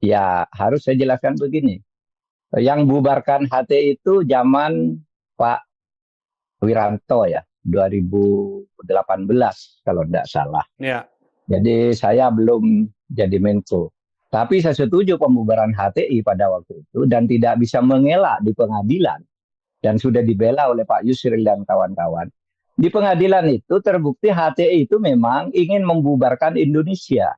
Ya, harus saya jelaskan begini. Yang bubarkan HTI itu zaman Pak Wiranto ya, 2018 kalau tidak salah. Ya. Jadi saya belum jadi Menko. Tapi saya setuju pembubaran HTI pada waktu itu dan tidak bisa mengelak di pengadilan. Dan sudah dibela oleh Pak Yusril dan kawan-kawan. Di pengadilan itu terbukti HTI itu memang ingin membubarkan Indonesia.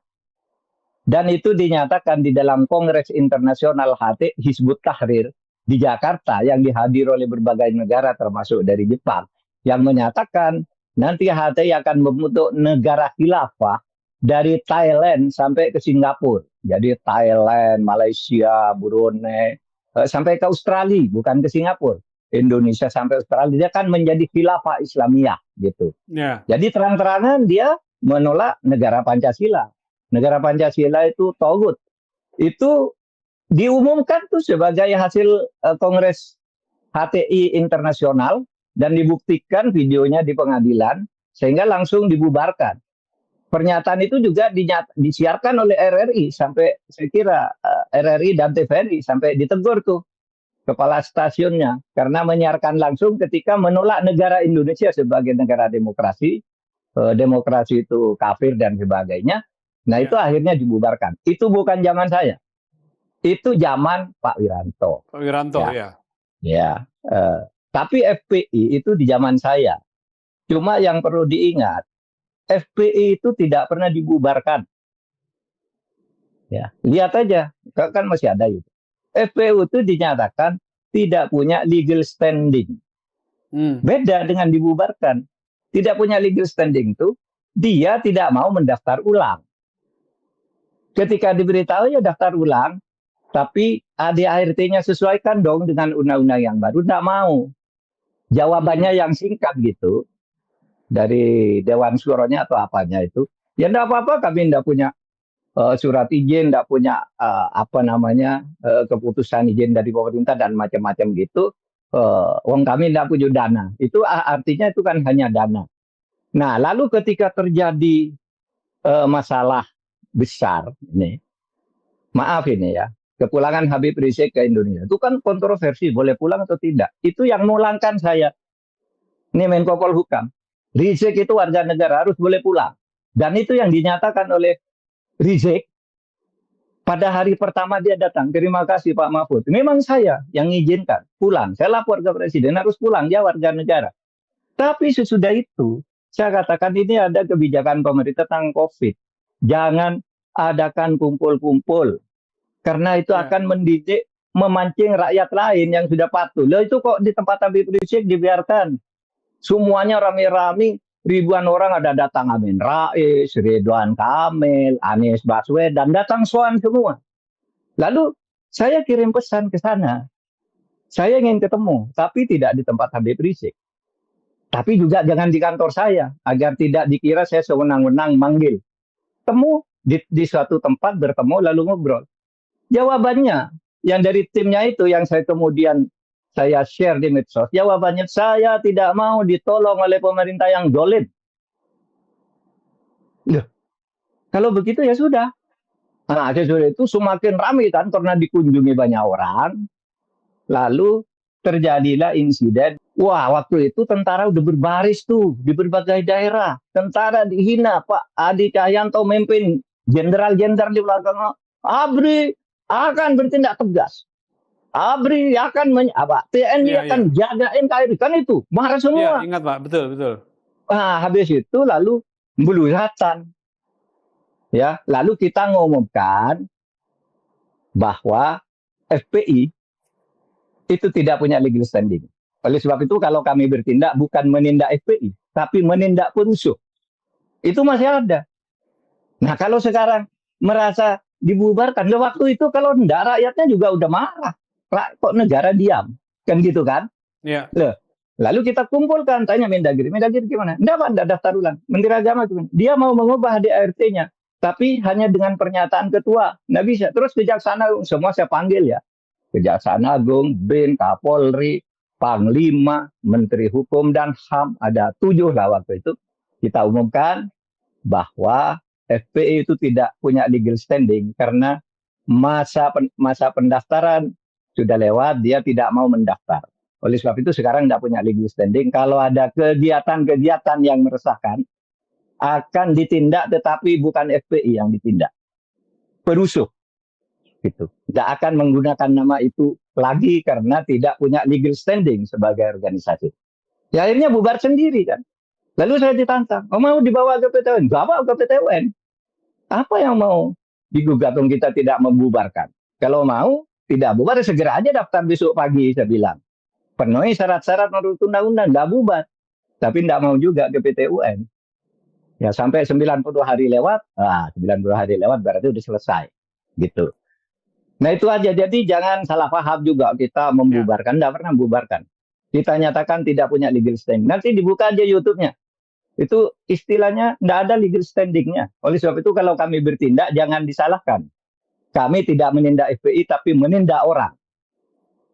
Dan itu dinyatakan di dalam Kongres Internasional HT Hizbut Tahrir di Jakarta yang dihadiri oleh berbagai negara termasuk dari Jepang. Yang menyatakan nanti HTI akan membentuk negara khilafah dari Thailand sampai ke Singapura. Jadi Thailand, Malaysia, Brunei, sampai ke Australia, bukan ke Singapura. Indonesia sampai Australia, dia kan menjadi khilafah Islamiyah gitu. Ya. Jadi terang-terangan dia menolak negara Pancasila. Negara Pancasila itu togut. Itu diumumkan tuh sebagai hasil Kongres HTI internasional dan dibuktikan videonya di pengadilan sehingga langsung dibubarkan. Pernyataan itu juga disiarkan oleh RRI sampai saya kira RRI dan TVRI sampai ditegur tuh kepala stasiunnya karena menyiarkan langsung ketika menolak negara Indonesia sebagai negara demokrasi, demokrasi itu kafir dan sebagainya. Nah itu akhirnya dibubarkan. Itu bukan zaman saya. Itu zaman Pak Wiranto. Pak Wiranto ya. Ya. Tapi FPI itu di zaman saya. Cuma yang perlu diingat, FPI itu tidak pernah dibubarkan. Ya, lihat aja, kan masih ada itu. FPI itu dinyatakan tidak punya legal standing. Beda dengan dibubarkan. Tidak punya legal standing itu, dia tidak mau mendaftar ulang. Ketika diberitahu ya daftar ulang, tapi ADART-nya sesuaikan dong dengan undang-undang yang baru, tidak mau. Jawabannya yang singkat gitu, dari Dewan Suronya atau apanya itu, ya tidak apa-apa, kami tidak punya surat izin, tidak punya keputusan izin dari pemerintah dan macam-macam gitu. Wong kami tidak punya dana. Itu artinya itu kan hanya dana. Nah, lalu ketika terjadi masalah besar ini, maaf ini ya, kepulangan Habib Rizik ke Indonesia itu kan kontroversi, boleh pulang atau tidak. Itu yang mulangkan saya. Ini Menko Polhukam. Rizik itu warga negara harus boleh pulang. Dan itu yang dinyatakan oleh Rizik pada hari pertama dia datang. Terima kasih Pak Mahfud. Memang saya yang izinkan pulang. Saya lapor ke Presiden harus pulang, dia warga negara. Tapi sesudah itu saya katakan ini ada kebijakan pemerintah tentang COVID. Jangan adakan kumpul-kumpul. Karena itu akan mendidik, memancing rakyat lain yang sudah patuh. Loh itu kok di tempat Habib Rizik dibiarkan. Semuanya rame-rame, ribuan orang ada datang Amin Rais, Ridwan Kamil, Anies Baswedan, datang soan semua. Lalu saya kirim pesan ke sana. Saya ingin ketemu, tapi tidak di tempat Habib Rizik. Tapi juga jangan di kantor saya, agar tidak dikira saya sewenang-wenang manggil. Temu di suatu tempat, bertemu lalu ngobrol. Jawabannya, yang dari timnya itu yang saya kemudian saya share di medsos, jawabannya saya tidak mau ditolong oleh pemerintah yang dolim. Loh, kalau begitu ya sudah. Nah, sesudah itu semakin ramai kan karena dikunjungi banyak orang. Lalu terjadilah insiden. Wah, waktu itu tentara udah berbaris tuh di berbagai daerah. Tentara dihina, Pak Adi Cahyanto memimpin jenderal-jenderal di belakang. ABRI akan bertindak tegas. ABRI akan TNI akan jaga NKRI, kan itu marah semua. Ingat Pak, betul. Nah, habis itu lalu beluratan. Ya, lalu kita ngomongkan bahwa FPI itu tidak punya legal standing. Oleh sebab itu kalau kami bertindak bukan menindak FPI, tapi menindak perusuh. Itu masih ada. Nah, kalau sekarang merasa dibubarkan, waktu itu kalau enggak rakyatnya juga udah marah. Kok negara diam? Kan gitu kan? Iya. Lalu kita kumpulkan, tanya Mendagri gimana? Enggak Pak, enggak daftar ulang. Menteri Agama gimana? Dia mau mengubah ADART-nya, tapi hanya dengan pernyataan ketua. Nggak bisa. Terus Kejaksaan Agung, semua saya panggil ya. Kejaksaan Agung, BIN, Kapolri, Panglima, Menteri Hukum dan HAM, ada 7 lah waktu itu. Kita umumkan bahwa FPI itu tidak punya legal standing karena masa pendaftaran sudah lewat, dia tidak mau mendaftar. Oleh sebab itu sekarang tidak punya legal standing. Kalau ada kegiatan-kegiatan yang meresahkan, akan ditindak, tetapi bukan FPI yang ditindak, perusuh gitu. Tidak akan menggunakan nama itu lagi karena tidak punya legal standing sebagai organisasi. Ya akhirnya bubar sendiri kan. Lalu saya ditantang, oh mau dibawa ke PT UN? Bawa ke PT UN. Apa yang mau digugat? Kita tidak membubarkan. Kalau mau tidak bubar, segera aja daftar besok pagi, saya bilang. Penuhi syarat-syarat menurut undang-undang, nggak bubar. Tapi tidak mau juga ke PT UN. Ya sampai 90 hari lewat, 90 hari lewat berarti udah selesai. Gitu. Nah itu aja, jadi jangan salah paham juga kita membubarkan, tidak pernah membubarkan. Kita nyatakan tidak punya legal standing. Nanti dibuka aja YouTube-nya. Itu istilahnya tidak ada legal standing-nya. Oleh sebab itu kalau kami bertindak, jangan disalahkan. Kami tidak menindak FPI, tapi menindak orang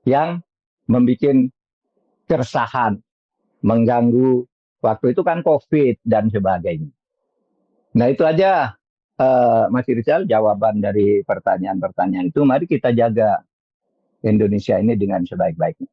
yang membuat keresahan, mengganggu. Waktu itu kan COVID dan sebagainya. Nah itu aja Mas Irsal jawaban dari pertanyaan-pertanyaan itu. Mari kita jaga Indonesia ini dengan sebaik-baiknya.